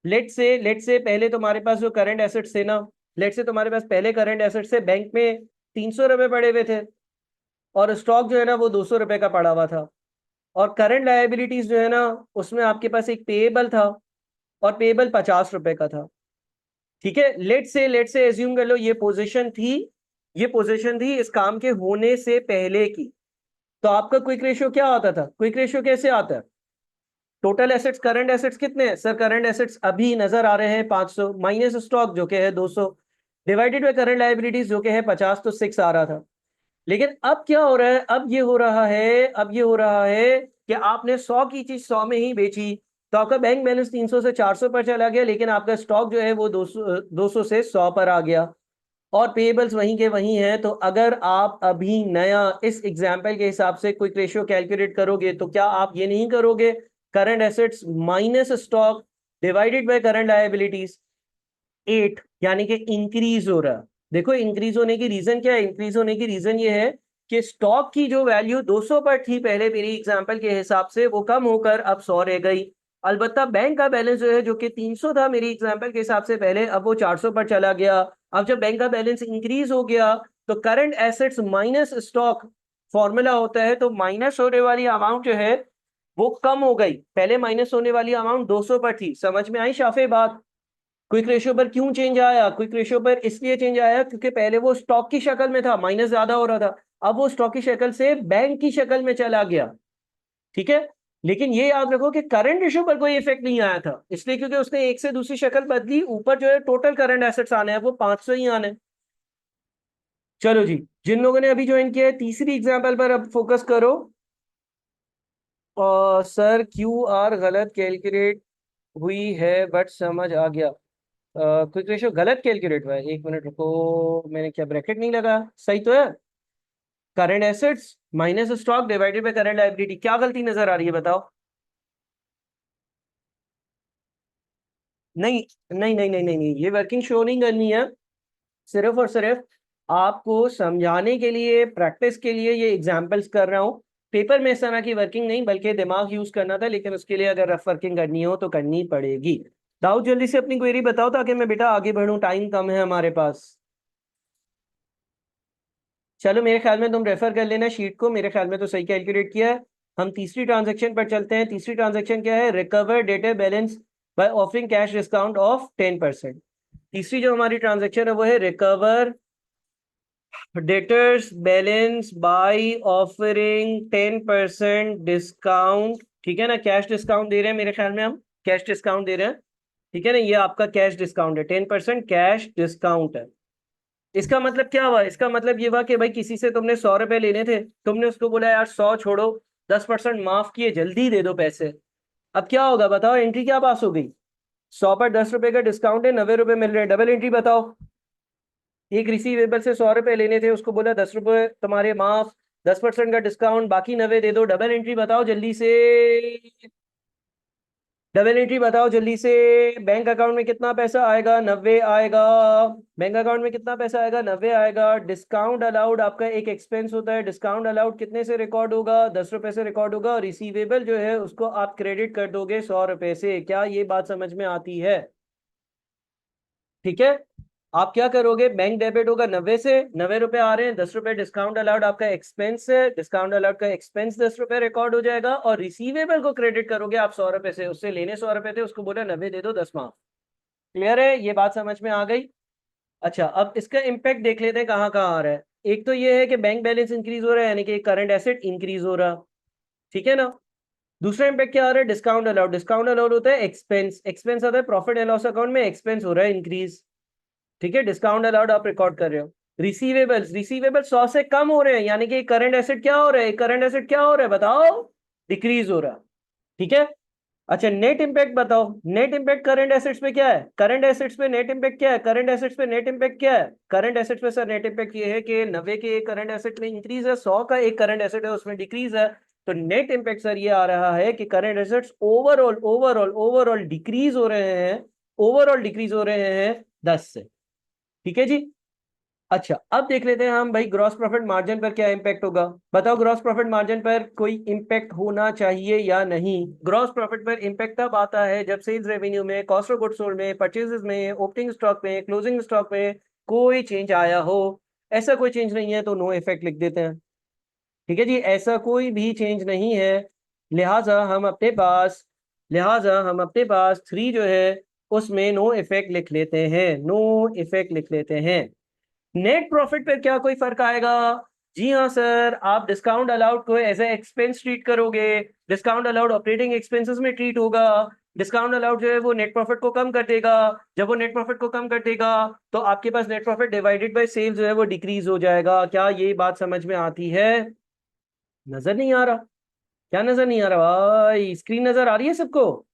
लेट से पहले तुम्हारे पास जो करंट एसेट्स थे ना, लेट से तुम्हारे पास पहले करंट एसेट्स से बैंक में 300 रुपए पड़े हुए थे, और स्टॉक जो है ना वो 200 रुपए का पड़ा हुआ था, और करंट लायबिलिटीज जो है ना उसमें आपके पास एक पेएबल था, और पेएबल 50 रुपए का था। ठीक है, लेट से एज्यूम कर लो ये पोजीशन थी इस काम के होने से पहले की। तो आपका क्विक रेशियो क्या आता था? क्विक रेशियो कैसे आता है? टोटल एसेट्स, करंट एसेट्स कितने हैं सर? करंट एसेट्स अभी नजर आ रहे हैं 500, माइनस स्टॉक जो कि है 200, डिवाइडेड बाय करंट लायबिलिटीज जो कि है 50, तो 6 आ रहा था। लेकिन अब क्या हो रहा है? अब ये हो रहा है कि आपने 100 की चीज 100 में ही बेची, तो आपका बैंक बैलेंस 300 से 400 पर चला गया, लेकिन आपका स्टॉक जो है वो 200 से 100 पर आ गया, और पेएबल्स वहीं के वहीं हैं। तो अगर आप अभी नया इस एग्जाम्पल के हिसाब से क्विक रेशियो कैलकुलेट करोगे, तो क्या आप ये नहीं करोगे, current assets minus stock divided by current liabilities 8, यानी कि इंक्रीज हो रहा है। देखो इंक्रीज होने की रीजन क्या है? इंक्रीज होने की रीजन ये है कि स्टॉक की जो वैल्यू 200 पर थी पहले मेरी एग्जांपल के हिसाब से, वो कम होकर अब 100 रह गई। अलबत्ता बैंक का बैलेंस जो है, जो कि 300 था मेरी एग्जांपल के हिसाब से पहले, अब वो 400 पर चला गया। अब जब बैंक का बैलेंस इंक्रीज हो गया, तो current assets minus stock formula होता है, तो माइनस होने वाली अमाउंट जो है वो कम हो गई। पहले माइनस होने वाली अमाउंट 200 पर थी। समझ में आई शाफे बात? क्विक रेशियो पर क्यों चेंज आया? क्विक रेशियो पर इसलिए चेंज आया क्योंकि पहले वो स्टॉक की शक्ल में था, माइनस ज्यादा हो रहा था, अब वो स्टॉक की शक्ल से बैंक की शक्ल में चला गया। ठीक है, लेकिन ये याद रखो कि करंट रेशियो पर कोई इफेक्ट नहीं आया था, इसलिए क्योंकि उसने एक से दूसरी शक्ल बदली, ऊपर जो है टोटल करंट एसेट्स आने हैं वो 500 ही आने हैं। चलो जी, जिन लोगों ने अभी ज्वाइन किया है, तीसरी एग्जाम्पल पर अब फोकस करो। और सर क्यू आर गलत कैलकुलेट हुई है, बट समझ आ गया। क्विक रेशियो गलत कैलकुलेट हुआ है, एक मिनट रुको, मैंने क्या ब्रैकेट नहीं लगा? सही तो है, current assets minus stock divided by current liability. क्या गलती नजर आ रही है बताओ? नहीं नहीं नहीं नहीं नहीं नहीं, ये वर्किंग शो नहीं करनी है, सिर्फ और सिर्फ आपको समझाने के लिए, प्रैक्टिस के लिए ये एग्जांपल्स कर रहा हूँ। पेपर में इस तरह की वर्किंग नहीं, बल्कि दिमाग यूज करना था, लेकिन उसके लिए अगर रफ वर्किंग करनी हो तो करनी पड़ेगी। दाऊद जल्दी से अपनी क्वेरी बताओ, ताकि मैं बेटा आगे बढ़ूं, टाइम कम है हमारे पास। चलो मेरे ख्याल में तुम रेफर कर लेना शीट को, मेरे ख्याल में तो सही कैलकुलेट किया है। हम तीसरी ट्रांजैक्शन पर चलते हैं। तीसरी ट्रांजैक्शन क्या है? Recover debtor balance by offering cash discount of 10%। तीसरी जो हमारी ट्रांजैक्शन है वो है recover debtors balance by offering 10% discount. ठीक है ना, कैश डिस्काउंट दे रहे हैं, मेरे ख्याल में हम कैश डिस्काउंट दे रहे हैं। ठीक है ना, ये आपका कैश डिस्काउंट है, 10% कैश डिस्काउंट है। इसका मतलब क्या हुआ? इसका मतलब ये हुआ कि भाई किसी से तुमने 100 रुपए लेने थे, तुमने उसको बोला यार 100 छोड़ो, 10% माफ किए, जल्दी दे दो पैसे। अब क्या होगा बताओ? एंट्री क्या पास हो गई? 100 पर 10 रुपए का डिस्काउंट है, 90 रुपए मिल रहे हैं, डबल एंट्री बताओ। एक रिसीवेबल से 100 रुपए लेने थे, उसको बोला 10 रुपए तुम्हारे माफ, 10% का डिस्काउंट, बाकी 90 दे दो, डबल एंट्री बताओ जल्दी से। डबल एंट्री बताओ जल्दी से। बैंक अकाउंट में कितना पैसा आएगा? 90 आएगा। बैंक अकाउंट में कितना पैसा आएगा? 90 आएगा। डिस्काउंट अलाउड आपका एक एक्सपेंस होता है, डिस्काउंट अलाउड कितने से रिकॉर्ड होगा? 10 रुपए से रिकॉर्ड होगा। रिसीवेबल जो है उसको आप क्रेडिट कर दोगे 100 रुपए से। क्या ये बात समझ में आती है? ठीक है, आप क्या करोगे, बैंक डेबिट होगा 90 से, 90 रुपए आ रहे हैं, 10 रुपए डिस्काउंट अलाउड आपका एक्सपेंस है, डिस्काउंट अलाउड का एक्सपेंस 10 रुपए रिकॉर्ड हो जाएगा, और रिसीवेबल को क्रेडिट करोगे आप 100 रुपए से, उससे लेने 100 रुपए थे, उसको बोला 90 दे दो 10 माफ। क्लियर है, ये बात समझ में आ गई। अच्छा, अब इसका इम्पैक्ट देख लेते हैं कहाँ कहाँ आ रहा है। एक तो ये है कि बैंक बैलेंस इंक्रीज हो रहा है, यानी कि करंट एसेट इंक्रीज हो रहा, ठीक है ना। दूसरा इम्पैक्ट क्या आ रहा है, डिस्काउंट अलाउड, डिस्काउंट अलाउड होता है एक्सपेंस, एक्सपेंस आता है प्रॉफिट एंड लॉस अकाउंट में, एक्सपेंस हो रहा है इंक्रीज, ठीक है, डिस्काउंट अलाउड आप रिकॉर्ड कर रहे हो। रिसीवेबल्स, रिसीवेबल्स 100 से कम हो रहे हैं, यानी कि करंट एसेट क्या हो रहा है, करंट एसेट क्या हो रहा है बताओ, डिक्रीज हो रहा, ठीक है। अच्छा, नेट इंपैक्ट बताओ, नेट इंपैक्ट करंट एसेट्स पे क्या है, करंट एसेट्स पे नेट इंपैक्ट क्या है, करंट एसेट्स पे नेट इंपैक्ट क्या है, करंट एसेट्स पे सर नेट इंपैक्ट ये है कि 90 के एक करंट एसेट में इंक्रीज है, 100 का एक करंट एसेट है उसमें डिक्रीज है, तो नेट इंपैक्ट सर ये आ रहा है कि current assets overall overall overall decrease हो रहे हैं, ओवरऑल डिक्रीज हो रहे हैं 10 से, ठीक है जी। अच्छा, अब देख लेते हैं हम भाई ग्रॉस प्रॉफिट मार्जिन पर क्या इंपैक्ट होगा, बताओ ग्रॉस प्रॉफिट मार्जिन पर कोई इंपैक्ट होना चाहिए या नहीं। ग्रॉस प्रॉफिट पर इंपैक्ट तब आता है जब सेल्स रेवेन्यू में, कॉस्ट ऑफ गुड्स सोल्ड में, परचेजेस में, ओपनिंग स्टॉक में, क्लोजिंग स्टॉक में कोई चेंज आया हो। ऐसा कोई चेंज नहीं है तो नो इफेक्ट लिख देते हैं, ठीक है जी, ऐसा कोई भी चेंज नहीं है, लिहाजा हम अपने पास 3 जो है उसमें नो इफेक्ट लिख लेते हैं, नो इफेक्ट लिख लेते हैं। नेट प्रॉफिट पे क्या कोई फर्क आएगा, जी हाँ सर, आप डिस्काउंट अलाउड को एज ए एक्सपेंस ट्रीट करोगे, डिस्काउंट अलाउड ऑपरेटिंग एक्सपेंसेस में ट्रीट होगा, डिस्काउंट अलाउड जो है वो नेट प्रॉफिट को कम कर देगा, जब वो नेट प्रॉफिट को कम कर देगा तो आपके पास net profit divided by sales जो है वो डिक्रीज हो जाएगा। क्या ये बात समझ में आती है, नजर नहीं आ रहा, क्या नजर नहीं आ रहा भाई, स्क्रीन नजर आ रही है सबको,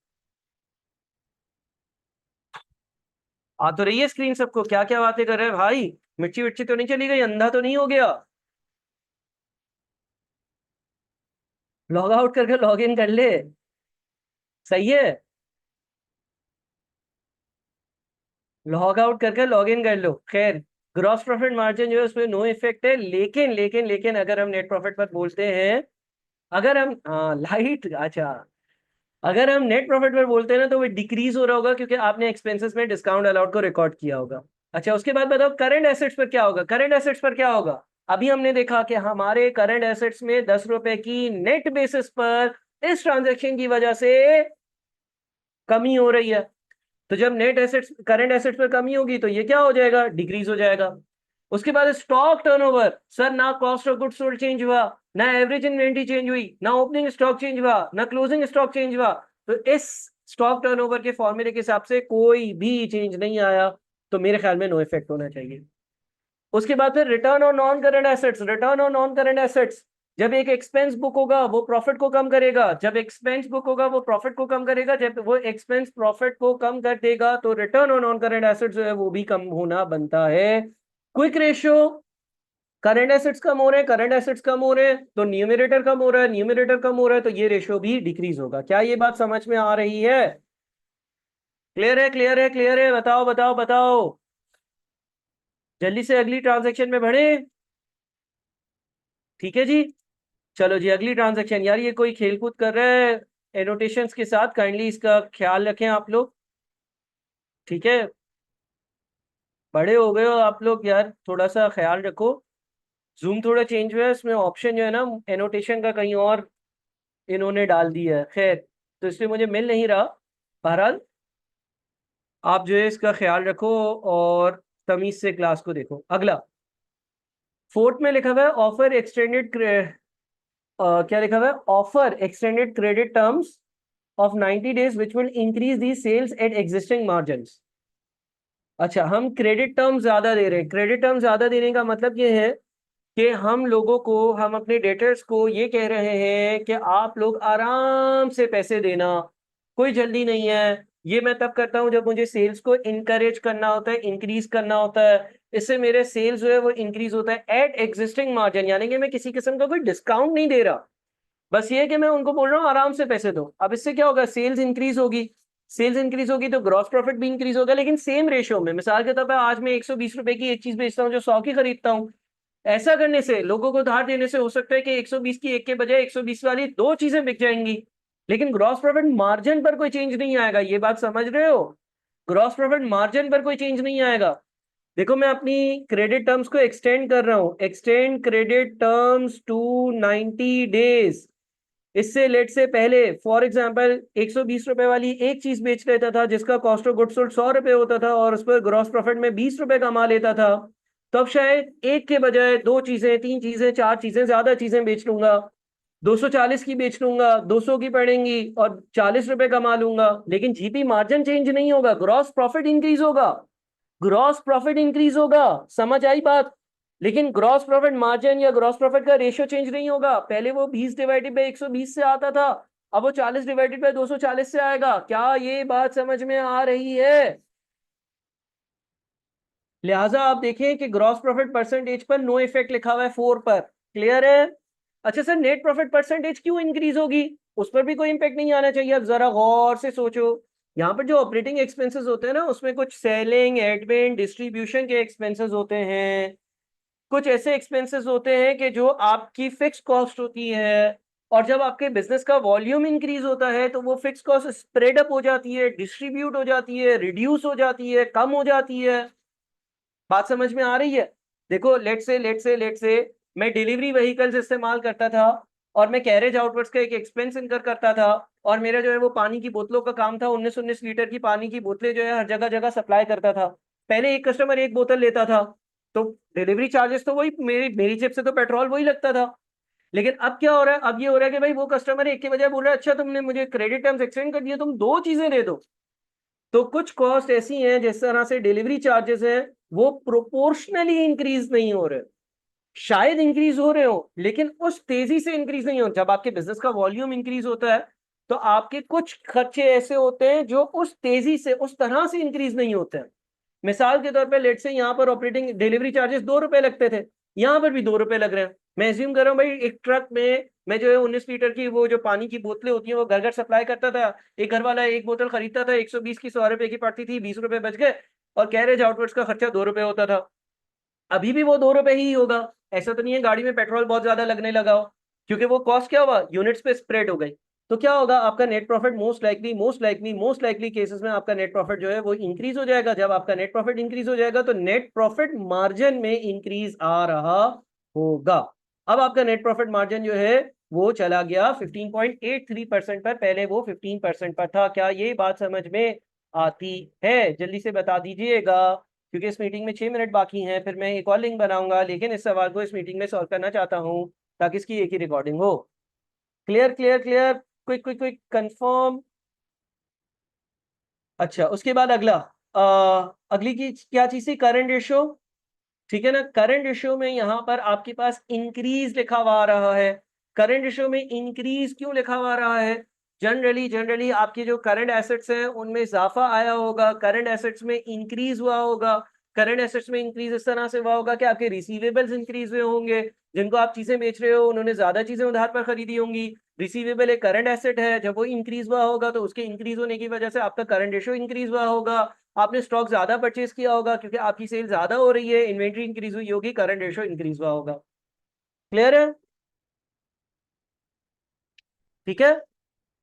आ तो रही है स्क्रीन सबको, क्या क्या बातें कर रहे हैं भाई, मिर्ची विर्ची तो नहीं चली गई, अंधा तो नहीं हो गया, लॉग आउट करके लॉग इन कर ले, सही है, लॉग आउट करके लॉग इन कर लो। खैर, ग्रॉस प्रॉफिट मार्जिन जो है उसमें नो इफेक्ट है, लेकिन लेकिन लेकिन अगर हम नेट प्रॉफिट पर बोलते हैं, अगर हम लाइट, अच्छा, अगर हम नेट प्रॉफिट पर बोलते हैं ना तो वो डिक्रीज हो रहा होगा क्योंकि आपने एक्सपेंसेस में डिस्काउंट अलाउड को रिकॉर्ड किया होगा। अच्छा, उसके बाद बताओ करंट एसेट्स पर क्या होगा, करंट एसेट्स पर क्या होगा। अभी हमने देखा कि हमारे करंट एसेट्स में 10 रुपए की नेट बेसिस पर इस ट्रांजेक्शन की वजह से कमी हो रही है, तो जब नेट एसेट्स करंट एसेट्स पर कमी होगी तो ये क्या हो जाएगा, डिक्रीज हो जाएगा। उसके बाद स्टॉक टर्नओवर, सर ना cost of goods sold change हुआ, ना एवरेज इन्वेंटरी चेंज हुई, ना ओपनिंग स्टॉक चेंज हुआ, ना क्लोजिंग स्टॉक चेंज हुआ, तो इस स्टॉक टर्नओवर के फॉर्मूले के हिसाब से कोई भी चेंज नहीं आया, तो मेरे ख्याल में नो इफेक्ट होना चाहिए। उसके बाद फिर return on non current assets, return on non current assets, जब एक एक्सपेंस बुक होगा वो प्रॉफिट को कम करेगा, जब एक्सपेंस बुक होगा वो प्रॉफिट को कम करेगा, जब वो एक्सपेंस प्रॉफिट को कम कर देगा तो return on non current assets जो है वो भी कम होना बनता है। क्विक रेशियो, करंट एसेट्स कम हो रहे हैं, करंट एसेट्स कम हो रहे हैं तो न्यूमरेटर कम हो रहा है, न्यूमरेटर कम हो रहा है तो ये रेशियो भी डिक्रीज होगा। क्या ये बात समझ में आ रही है, क्लियर है, क्लियर है, क्लियर है, बताओ बताओ बताओ, जल्दी से अगली ट्रांजेक्शन में बढ़े, ठीक है जी। चलो जी, अगली ट्रांजेक्शन, यार ये कोई खेलकूद कर रहा है एनोटेशंस के साथ, काइंडली इसका ख्याल रखें आप लोग, ठीक है, बड़े हो गए हो आप लोग यार, थोड़ा सा ख्याल रखो। जूम थोड़ा चेंज हुआ है, इसमें ऑप्शन जो है ना एनोटेशन का कहीं और इन्होंने डाल दिया है, खैर तो इसमें मुझे मिल नहीं रहा। बहरहाल आप जो है इसका ख्याल रखो और तमीज से क्लास को देखो। अगला, फोर्थ में लिखा हुआ है ऑफर एक्सटेंडेड, क्या लिखा हुआ है, offer extended credit terms of 90 days which will increase the sales at existing margins। अच्छा, हम क्रेडिट टर्म ज्यादा दे रहे हैं, क्रेडिट टर्म ज्यादा देने का मतलब ये है कि हम लोगों को, हम अपने डेटर्स को ये कह रहे हैं कि आप लोग आराम से पैसे देना, कोई जल्दी नहीं है। ये मैं तब करता हूं जब मुझे सेल्स को इनकरेज करना होता है, इंक्रीज करना होता है, इससे मेरे सेल्स जो है वो इंक्रीज होता है एट एग्जिस्टिंग मार्जिन, यानी कि मैं किसी किस्म का कोई डिस्काउंट नहीं दे रहा, बस ये है कि मैं उनको बोल रहा हूँ आराम से पैसे दो। अब इससे क्या होगा, सेल्स इंक्रीज होगी, सेल्स इंक्रीज होगी तो ग्रॉस प्रॉफिट भी इंक्रीज होगा, लेकिन सेम रेशियो में। मिसाल के तौर पर आज मैं 120 रुपए की एक चीज बेचता हूँ जो 100 की खरीदता हूँ, ऐसा करने से, लोगों को उधार देने से हो सकता है कि 120 की एक के बजाय 120 वाली दो चीजें बिक जाएंगी, लेकिन ग्रॉस प्रॉफिट मार्जिन पर कोई चेंज नहीं आएगा, ये बात समझ रहे हो, ग्रॉस प्रॉफिट मार्जिन पर कोई चेंज नहीं आएगा। देखो मैं अपनी क्रेडिट टर्म्स को एक्सटेंड कर रहा हूं, extend credit terms to 90 days. इससे लेट से पहले फॉर एग्जांपल 120 रुपए वाली एक चीज बेच लेता था जिसका कॉस्ट ऑफ गुड्स सोल्ड 100 रुपए होता था और उस पर ग्रॉस प्रॉफिट में 20 रुपए कमा लेता था, तब शायद एक के बजाय दो चीजें, तीन चीजें, चार चीजें, ज्यादा चीजें बेच लूंगा, 240 की बेच लूंगा, 200 की पड़ेंगी और 40 रुपए कमा लूंगा, लेकिन जीपी मार्जिन चेंज नहीं होगा, ग्रॉस प्रॉफिट इंक्रीज होगा, ग्रॉस प्रॉफिट इंक्रीज होगा। समझ आई बात? लेकिन ग्रॉस प्रॉफिट मार्जिन या ग्रॉस प्रॉफिट का रेशियो चेंज नहीं होगा। पहले वो 20 डिवाइडेड बाई 120 से आता था, अब वो 40 डिवाइडेड बाई 240 से आएगा। क्या ये बात समझ में आ रही है? लिहाजा आप देखें कि ग्रॉस प्रॉफिट परसेंटेज पर नो इफेक्ट लिखा हुआ है 4 पर। क्लियर है? अच्छा सर, नेट प्रॉफिट परसेंटेज क्यों इंक्रीज होगी? उस पर भी कोई इंपैक्ट नहीं आना चाहिए। अब जरा गौर से सोचो, यहाँ पर जो ऑपरेटिंग एक्सपेंसेस होते हैं ना, उसमें कुछ सेलिंग, एडमिन, डिस्ट्रीब्यूशन के एक्सपेंसेस होते हैं, कुछ ऐसे एक्सपेंसेस होते हैं कि जो आपकी फिक्स कॉस्ट होती है, और जब आपके बिजनेस का वॉल्यूम इंक्रीज होता है तो वो फिक्स कॉस्ट स्प्रेड अप हो जाती है, डिस्ट्रीब्यूट हो जाती है, रिड्यूस हो जाती है, कम हो जाती है। बात समझ में आ रही है? देखो लेट से मैं डिलीवरी व्हीकल्स इस्तेमाल करता था और मैं कैरेज आउटवर्ड्स का एक एक्सपेंस इनकर करता था, और मेरा जो है वो पानी की बोतलों का काम था, 19 लीटर की पानी की बोतलें जो है हर जगह जगह सप्लाई करता था। पहले एक कस्टमर एक बोतल लेता था तो डिलीवरी चार्जेस तो वही, मेरी मेरी जेब से तो पेट्रोल वही लगता था। लेकिन अब क्या हो रहा है? अब ये हो रहा है कि भाई वो कस्टमर एक के बजाय बोल रहा है अच्छा तुमने मुझे क्रेडिट टर्म्स एक्सटेंड कर दिए, तुम दो चीजें दे दो। तो कुछ कॉस्ट ऐसी हैं जिस तरह से डिलीवरी चार्जेस हैं वो प्रोपोर्शनली इंक्रीज नहीं हो रहे, शायद इंक्रीज हो रहे हो लेकिन उस तेजी से इंक्रीज नहीं हो। जब आपके बिजनेस का वॉल्यूम इंक्रीज होता है तो आपके कुछ खर्चे ऐसे होते हैं जो उस तेजी से, उस तरह से इंक्रीज नहीं होते हैं। मिसाल के तौर पे लेट से यहाँ पर ऑपरेटिंग डिलीवरी चार्जेस 2 रुपए लगते थे, यहाँ पर भी 2 रुपए लग रहे हैं। मैं एज्यूम कर रहा हूँ भाई एक ट्रक में मैं जो है 19 लीटर की वो जो पानी की बोतलें होती हैं वो घर घर सप्लाई करता था, एक घर वाला एक बोतल खरीदता था, 120 की 100 रुपए की पड़ती थी, 20 रुपए बच गए, और कैरेज आउटवर्ड्स का खर्चा 2 रुपए होता था। अभी भी वो 2 रुपए ही होगा। ऐसा तो नहीं है गाड़ी में पेट्रोल बहुत ज्यादा लगने लगा हो, क्योंकि वो कॉस्ट क्या हुआ, यूनिट्स पे स्प्रेड हो गई। तो क्या होगा, आपका net profit most likely cases में आपका नेट प्रॉफिट जो है वो इंक्रीज हो जाएगा। जब आपका नेट प्रॉफिट इंक्रीज हो जाएगा तो नेट प्रॉफिट मार्जिन में इंक्रीज आ रहा होगा। अब आपका नेट प्रॉफिट मार्जिन जो है वो चला गया 15.83% पर, पहले वो 15% पर था। क्या ये बात समझ में आती है? जल्दी से बता दीजिएगा, क्योंकि इस मीटिंग में 6 मिनट बाकी हैं, फिर मैं एक और लिंक बनाऊंगा, लेकिन इस सवाल को इस मीटिंग में सॉल्व करना चाहता हूं ताकि इसकी एक ही रिकॉर्डिंग हो। Clear clear clear, quick quick quick confirm. अच्छा, उसके बाद अगला, अगली की क्या चीज थी, करंट रेशियो। ठीक है ना, करंट रेशियो में यहाँ पर आपके पास इंक्रीज लिखा हुआ आ रहा है। करंट रेशियो में इंक्रीज क्यों लिखा हुआ आ रहा है? जनरली आपके जो करंट एसेट्स हैं उनमें इजाफा आया होगा, करंट एसेट्स में इंक्रीज हुआ होगा। करंट एसेट्स में इंक्रीज इस तरह से हुआ होगा कि आपके रिसीवेबल्स इंक्रीज हुए होंगे, जिनको आप चीजें बेच रहे हो उन्होंने ज्यादा चीजें उधार पर खरीदी होंगी। रिसीवेबल एक करंट एसेट है, जब वो इंक्रीज हुआ होगा तो उसके इंक्रीज होने की वजह से आपका करंट रेशियो इंक्रीज हुआ होगा। आपने स्टॉक ज्यादा परचेज किया होगा क्योंकि आपकी सेल ज्यादा हो रही है, इन्वेंट्री इंक्रीज हुई होगी, करंट रेशियो इंक्रीज हुआ होगा। क्लियर है? ठीक है।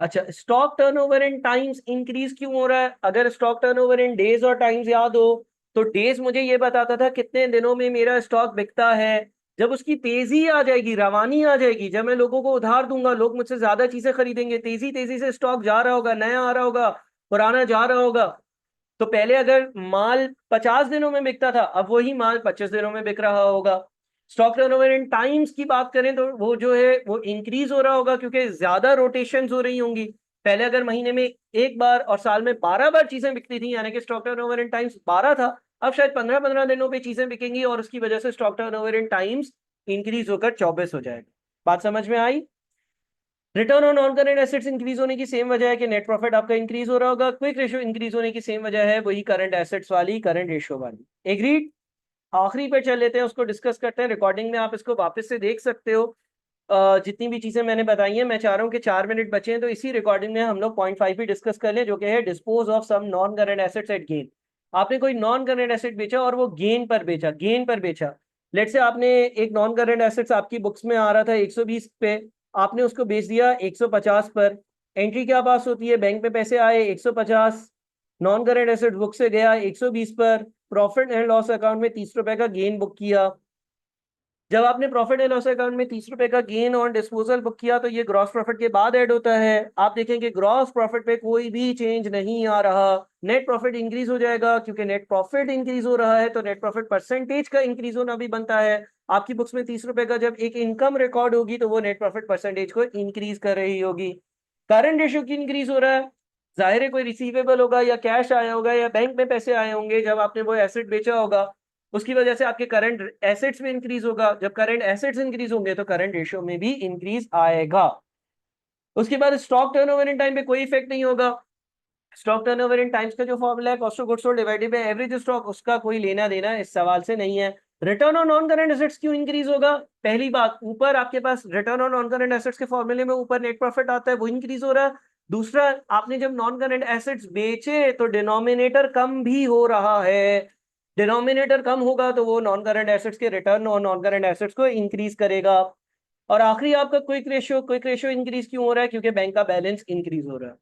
अच्छा, stock turnover in times increase क्यों हो रहा है? अगर स्टॉक टर्नओवर इन डेज और टाइम्स याद हो तो डेज मुझे ये बताता था कितने दिनों में मेरा स्टॉक बिकता है। जब उसकी तेजी आ जाएगी, रवानी आ जाएगी, जब मैं लोगों को उधार दूंगा, लोग मुझसे ज्यादा चीजें खरीदेंगे, तेजी तेजी से स्टॉक जा रहा होगा, नया आ रहा होगा, पुराना जा रहा होगा। तो पहले अगर माल 50 दिनों में बिकता था, अब वही माल 25 दिनों में बिक रहा होगा। स्टॉक टर्नओवर इन टाइम्स की बात करें तो वो जो है वो इंक्रीज हो रहा होगा क्योंकि ज्यादा रोटेशन हो रही होंगी। पहले अगर महीने में एक बार और साल में 12 बार चीजें बिकती थी, यानी कि स्टॉक टर्नओवर इन टाइम्स 12 था, अब शायद 15-15 दिनों पे चीजें बिकेंगी और उसकी वजह से stock turnover in times increase होकर 24 हो जाएगा। बात समझ में आई? Return on non current assets increase होने की सेम वजह है कि नेट प्रॉफिट आपका इंक्रीज हो रहा होगा। क्विक रेशियो इंक्रीज होने की सेम वजह है, वही करंट एसेट्स वाली, करंट रेशियो वाली। एग्रीड? आखिरी पे चल लेते हैं, उसको डिस्कस करते हैं। रिकॉर्डिंग में आप इसको वापस से देख सकते हो। जितनी भी चीजें मैंने बताई हैं, मैं चाह रहा हूँ कि 4 मिनट बचे हैं तो इसी रिकॉर्डिंग में हम लोग पॉइंट 5 भी डिस्कस कर लें, जो कि है dispose of some non current assets at gain. आपने कोई नॉन करंट एसेट बेचा और वो गेन पर बेचा, गेन पर बेचा। लेट से आपने एक नॉन करंट एसेट्स आपकी बुक्स में आ रहा था 120 पे, आपने उसको बेच दिया 150 पर। एंट्री क्या पास होती है, बैंक में पैसे आए 150, नॉन करंट एसेट बुक से गया 120 पर, प्रॉफिट एंड लॉस अकाउंट में 30 रुपए का गेन बुक किया। जब आपने प्रॉफिट एंड लॉस अकाउंट में 30 रुपए का गेन ऑन डिस्पोजल बुक किया तो ये ग्रॉस प्रॉफिट के बाद ऐड होता है। आप देखेंगे ग्रॉस प्रॉफिट पे कोई भी चेंज नहीं आ रहा। नेट प्रॉफिट इंक्रीज हो जाएगा, क्योंकि नेट प्रॉफिट इंक्रीज हो रहा है तो नेट प्रॉफिट परसेंटेज का इंक्रीज होना भी बनता है। आपकी बुक्स में 30 रुपए का जब एक इनकम रिकॉर्ड होगी तो वो नेट प्रॉफिट परसेंटेज को इंक्रीज कर रही होगी। करंट रेशियो की इंक्रीज हो रहा है, जाहिर है कोई रिसीवेबल होगा या कैश आया होगा या बैंक में पैसे आए होंगे जब आपने वो एसेट बेचा होगा, उसकी वजह से आपके करंट एसेट्स में इंक्रीज होगा। जब करंट एसेट्स इंक्रीज होंगे तो करंट रेशियो में भी इंक्रीज आएगा। उसके बाद स्टॉक टर्नओवर इन टाइम पे कोई इफेक्ट नहीं होगा। स्टॉक टर्नओवर इन टाइम्स का जो फॉर्मूला है cost of goods sold divided by average stock, उसका कोई लेना देना इस सवाल से नहीं है। Return on non current assets क्यों इंक्रीज होगा? पहली बात, ऊपर आपके पास return on non current assets के फॉर्मूले में ऊपर नेट प्रॉफिट आता है, वो इंक्रीज हो रहा है। दूसरा, आपने जब नॉन करंट एसेट्स बेचे तो डिनोमिनेटर कम भी हो रहा है। डिनोमिनेटर कम होगा तो वो नॉन करंट एसेट्स के return on non current assets को इंक्रीज करेगा। और आखिरी आपका क्विक रेशियो इंक्रीज क्यों हो रहा है? क्योंकि बैंक का बैलेंस इंक्रीज हो रहा है।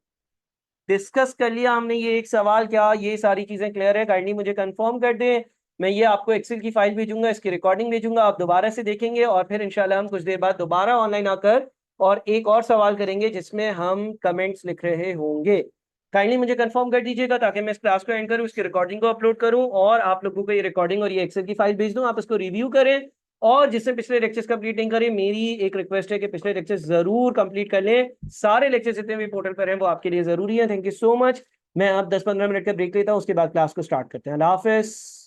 डिस्कस कर लिया हमने ये एक सवाल, क्या ये सारी चीजें क्लियर है? काइंडली मुझे कंफर्म कर दें। मैं ये आपको एक्सेल की फाइल भेजूंगा, इसकी रिकॉर्डिंग भेजूंगा, आप दोबारा से देखेंगे और फिर इंशाल्लाह हम कुछ देर बाद दोबारा ऑनलाइन आकर और एक और सवाल करेंगे जिसमें हम कमेंट्स लिख रहे होंगे। काइंडली मुझे कंफर्म कर दीजिएगा ताकि मैं इस क्लास को एंड करूं, इसकी रिकॉर्डिंग को अपलोड करूं और आप लोगों को ये रिकॉर्डिंग और ये एक्सेल की फाइल भेज दूं, आप इसको रिव्यू करें। और जिसने पिछले लेक्चर्स कंप्लीट नहीं करे, मेरी एक रिक्वेस्ट है कि पिछले लेक्चर्स जरूर कंप्लीट कर लें। सारे लेक्चर्स जितने भी पोर्टल पर हैं वो आपके लिए जरूरी है। Thank you so much. मैं अब 10-15 मिनट का ब्रेक लेता हूँ, उसके बाद क्लास को स्टार्ट करते हैं। अल्लाह हाफिज।